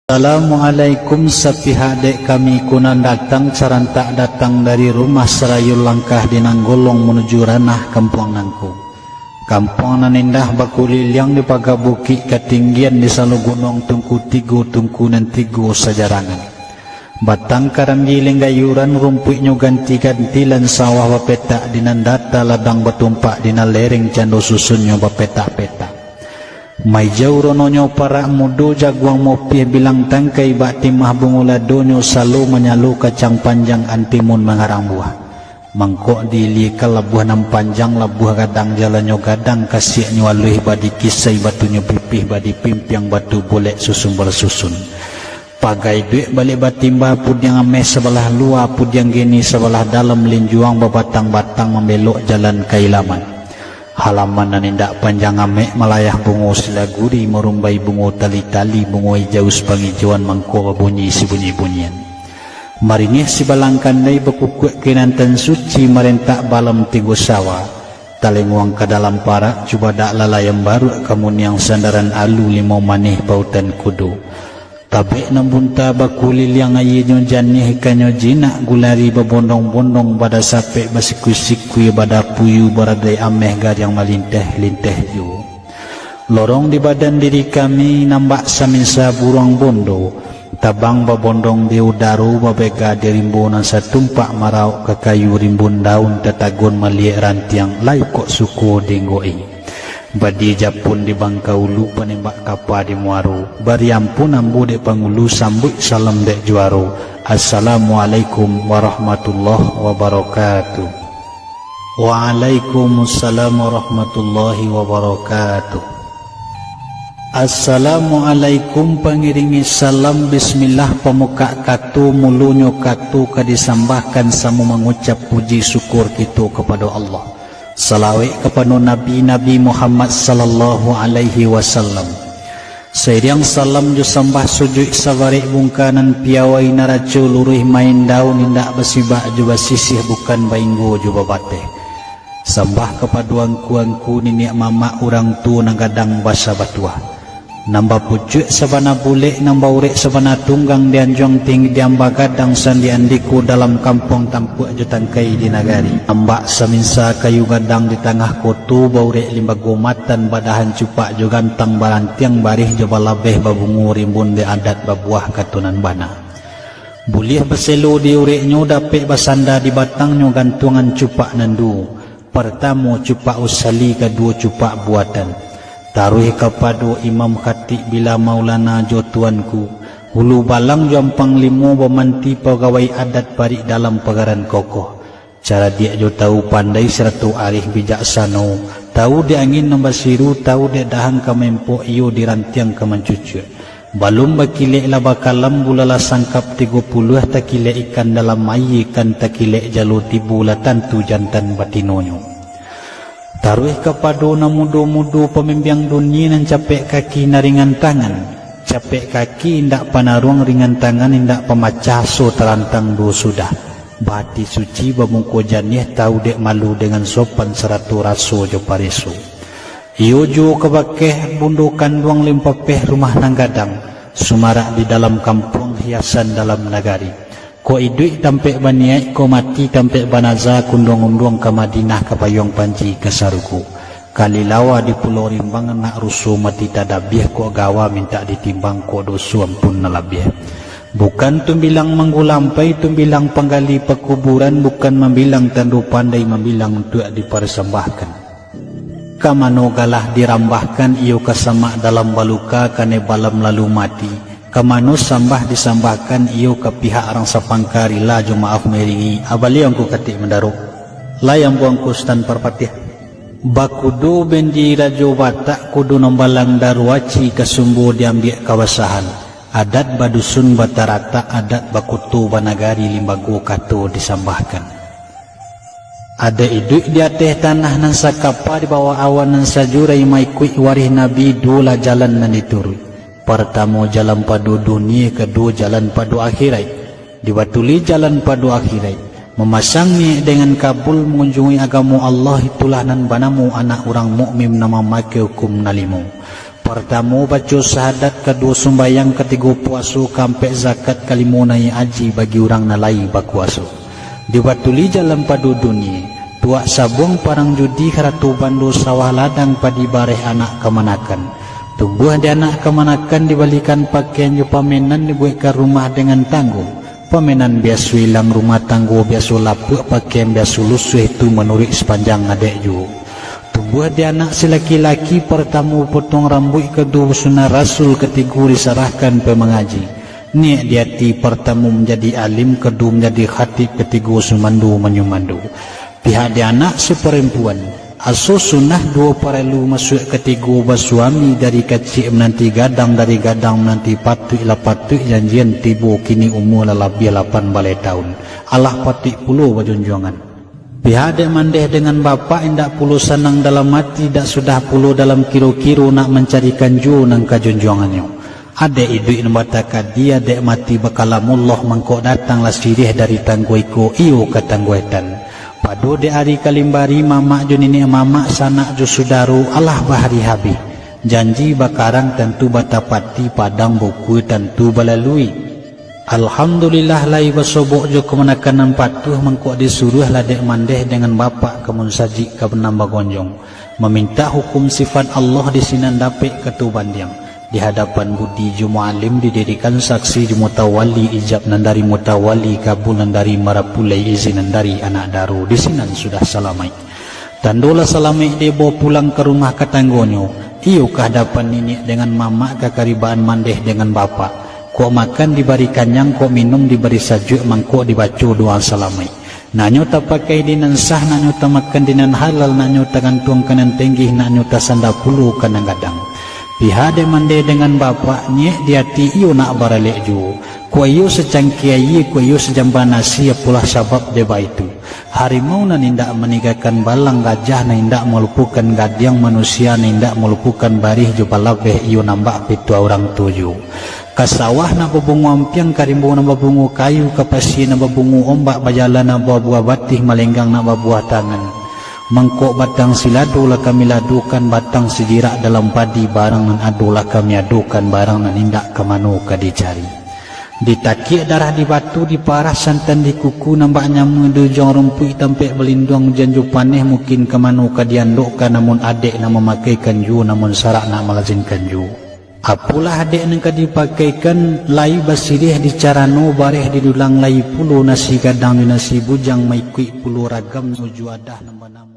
Assalamualaikum, sepihak dek kami kunan datang serentak datang dari rumah serayul langkah di Nanggolong menuju ranah kampung nangku. Kampung nan indah bakulil yang di pagar bukit ketinggian di salu gunung tungku tigu tungkunan tigu sejarangan. Batang karam giling gayuran rumputnya ganti-ganti lan sawah bapetak di nandata ladang batumpak di lereng cando susunnya bapetak-petak. Mai jauh rononyo para mudo jaguang mopi bilang tangkai bak timah bungula donyo selalu menyalu kacang panjang antimun mengarang buah. Mangkok dilika labuh nam panjang labuh gadang jalanyo gadang kasihnya waluh badi kisai batunya pipih badi pimpiang batu boleh susun bersusun. Pagai duit balik batimbah pudyang ameh sebelah luar pudyang gini sebelah dalam linjuang babatang-batang membelok jalan kailaman. Halaman nan indak panjang amek melayah bungo silaguri merumbai bungo tali-tali bungo hijau sepangijauan mangko bunyi si bunyi-bunyian. Maringih si balangkan dai bekukuk kinantan suci merentak balam tigo sawa. Talenguang ke dalam parak cuba dak lalayam baru kamun yang sandaran alu limau manih pautan kudu. Tabek nambunta bakulil yang ayinyo janih kanyo jinak gulari babondong-bondong pada sapek basiku-sikui pada puyu baradai ameh gar yang malinteh-linteh ju. Lorong di badan diri kami nambak saminsa buruang bondo. Tabang babondong di udaru babega di rimbunan satumpak marau ke kayu rimbun daun tetagun meliak rantiang lai kok suku dinggoi. Badi japun di Bangkaulu penembak kapal di Muaru. Bariampun ambu dek pangulu sambut salam dek juaru. Assalamualaikum warahmatullahi wabarakatuh. Waalaikumsalam warahmatullahi wabarakatuh. Assalamualaikum pangiringi salam bismillah pemuka katu mulunyo katu kadisambahkan samu mengucap puji syukur kita kepada Allah. Salawat kepada Nabi Muhammad sallallahu alaihi wasallam. Seiring salam jo sambah sujud sabarik bungkanan piawai naracu luruh main daun indak basibak jo basisih bukan bainggo jo babateh. Sambah kepada angku-angku niniak mama orang tu nagadang basa batuah. Nambah pucuk sabana bulek nambah urek sabana tunggang dianjong tinggi diamba gadang sandi andiku dalam kampung tampuk jutangkai di nagari. Nambak saminsa kayu gadang di tengah kotu baurek limba gomatan badahan cupak jo gantang barantiang barih jo balabeh babungu rimbun di adat babuah katunan bana. Bulih beselo di ureknyo dapek basanda di batangnya gantungan cupak nandu. Pertama cupak usali, kedua cupak buatan. Taruh kepada Imam Khatib bila Maulana jo tuanku. Hulu balang jompang limo bemanti pegawai adat parik dalam pagaran kokoh. Cara dia jo tahu pandai seratu arif bijaksano. Tahu dia angin nambasiru, tahu dia dahan kamempok iyo dirantiang kemencucu. Balum bakilek la bakalam bulala sangkap 30 takilek ikan dalam air ikan takilek jalo tibulatan tu jantan batinonyo. Taruh kepada namudu-mudu pemimpiang dunia nan capek kaki naringan tangan. Capek kaki indak panaruang ringan tangan indak pemacah so terantang do sudah. Bati suci bamungko janih tahu dek malu dengan sopan seratu raso jo pariso. Iyo jo kebakeh bundukan duang limpapeh rumah nanggadang. Sumarak di dalam kampung hiasan dalam nagari. Ko iduk tampek baniai, ko mati tampek banaza kundong-undong ke Madinah ke payung panci ke Saruku. Kali lawa di Pulau Rimbang nak rusuh mati tadabih ko gawa minta ditimbang ko dosu ampun nalabih. Bukan tumbilang manggulampai, tumbilang penggali pekuburan, bukan membilang tandu pandai membilang untuk dipersembahkan. Kamano galah dirambahkan iyo kesamak dalam baluka kane balam lalu mati. Kamano sambah disambahkan iyo ke pihak orang sapangkari la jo maaf meringi abali angku katik mendaruk layang buangku stan perpatih bakudu bendi rajo batak kudu nombalang darwaci kesumbu diambil kawasahan adat badusun batarata adat bakutu banagari limbago kato disambahkan. Ada iduk di atas tanah nan sakapa di bawah awan nan sajurai maikui warih nabi dua jalan nan diturut. Pertama jalan padu dunia, kedua jalan padu akhirat. Dibatuli jalan padu akhirat. Memasangnya dengan kabul mengunjungi agama Allah itulah nan banamu anak orang mukmin nama make hukum nalimu. Pertama baca syahadat, kedua sembayang, ketiga puasa, kampe zakat, kalimuna yang aji bagi orang nalai bakuasa. Dibatuli jalan padu dunia, tuak sabung parang judi haratu bandu sawah ladang padi bareh anak kemanakan. Tumbuh di anak kemanakan dibalikan pakaian ju pamenan dibuatkan rumah dengan tanggung. Pamenan biasa hilang rumah tangguh biasa lapuk pakaian biasa lusuh itu menurut sepanjang adek ju. Tumbuh di anak si laki-laki pertama potong rambut, kedua sunnah rasul, ketiga diserahkan pemengaji. Niat di hati pertama menjadi alim, kedua menjadi khatib, ketiga sumandu menyumandu. Pihak di anak si perempuan aso sunnah dua perlu masuk ketiga bersuami, dari kecil menanti gadang, dari gadang menanti patut ila patut, janjian tibu kini umur lebih 8 balai tahun. Allah patik puluh berjunjungan. Pihak dek mandeh dengan bapa indak puluh senang dalam hati, dak sudah puluh dalam kiro-kiro nak mencarikan ju nang kajunjungannya. Adek idu nembatakan dia dek mati bakalamullah mengkok datanglah sirih dari tangguiku iyo ke tangguetan. Padu de hari kalimbari mamak jo nini mamak sanak jo sudaru Allah bahari habis. Janji bakarang tentu batapati padang buku tentu balalui. Alhamdulillah lai basobok jo kemenakan patuh mengkok disuruh ladek mandeh dengan bapak kemun saji ke penambah gonjong. Meminta hukum sifat Allah di sinan dapik ketubandiang. Di hadapan budi ju mu'alim didirikan saksi ju mutawali ijab nandari mutawali kabul nandari marapulai izin nandari anak daru. Di sinan sudah salamai. Tandola salamai debo pulang ke rumah ketanggonyo. Iyo ke hadapan nenek dengan mamak kekaribaan mandeh dengan bapak. Kok makan diberi kanyang, kok minum diberi sajuk, mangkok dibaca doa salamai. Nanyo tak pakai dinan sah, nanyo tak makan dinan halal, nanyo tak gantung kanan tinggi, nanyo tak sanda puluh kanan gadang. Pihak de mande dengan bapaknya di hati iyo nak baralek ju. Ku iyo secangki ayi, ku iyo sejamba nasi, apulah sabab deba itu. Harimau nan indak meninggalkan balang, gajah nan indak melupukan gadiang, manusia nan indak melupukan barih ju balabeh iyo nambak pitu orang tuju. Kasawah na babungu ampiang, karimbo na babungu kayu, kapasi na babungu ombak, bajala na buah batih, malenggang na buah tangan. Mangkok batang siladu lah kami ladukan, batang sejirak dalam padi barang nan adu lah kami adukan, barang nan indak kemanu ka dicari. Ditakik darah di batu, di parah santan di kuku, nampaknya mengedujong rumput tampek belindung janju paneh mungkin kemanu ka diandukkan, namun adek na memakaikan ju, namun sarak nak malazinkan ju. Apulah adek nengka dipakaikan lai basirih di carano bareh di dulang lai puluh nasi gadang di nasi bujang maikui puluh ragam nuju adah nambah-nambah.